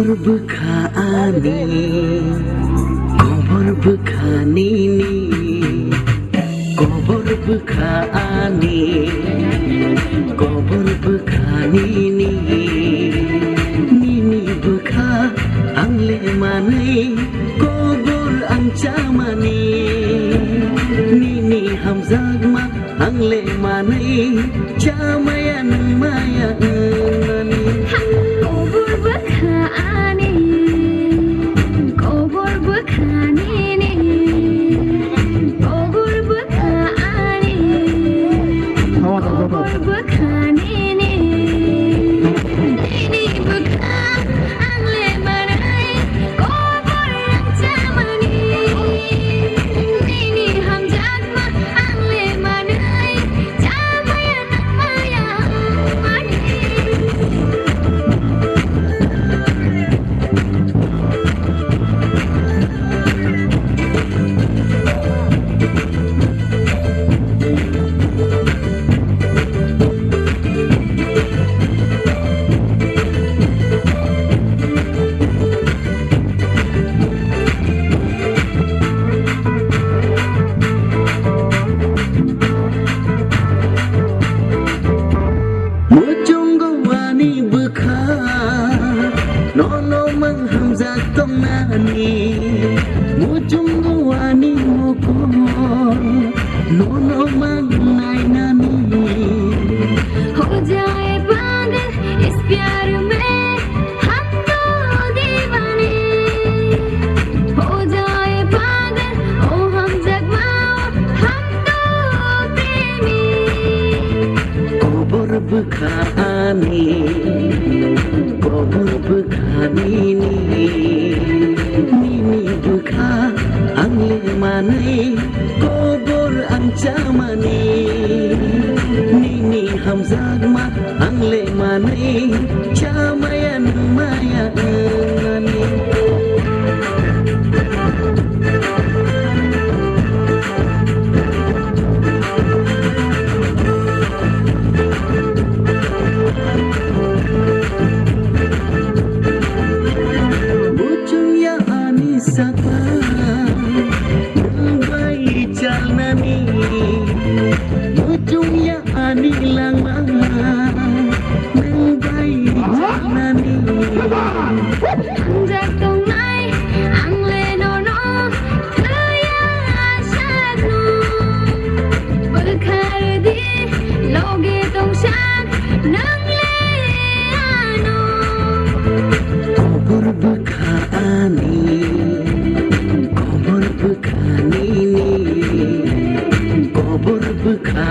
bwkha ani, kobor bwkha nini, kobor bwkha ani, kobor bwkha nini, nini bwkha ang lemanai, kobor ang chamani, nini hamzag ma ang lemanai, chamaya nang maya nani. Kobor bwkha ani, kobor bwkha nini, kobor bwkha ani, kobor bwkha nini, nini bwkha ang lemanai, kobor ang chamani, nini hamzat ma ang lemanai, chamaya nang maya mani. Wani bwkha nono mang hamzat tong nani, wani moko nono mang nai nani. हो जाए पागल इस प्यार में हम तो दीवाने, हो जाए पागल ओ हम जगमाओ हम तो प्रेमी. Kobor bwkha ani, kobor bwkha nini, nini bwkha ang lemanai, kobor ang chamani, nini hamzag ma ang lemanai, chamaya nang maya nani. Sapa bayi jalnani, ujung ya ani lang nang bayi jalnani. Jatuh nai ang lenono kaya asyadno, berkhar di loge tong syak nang leano. Kobor bwkha ani, kobor bwkha nini, kobor bwkha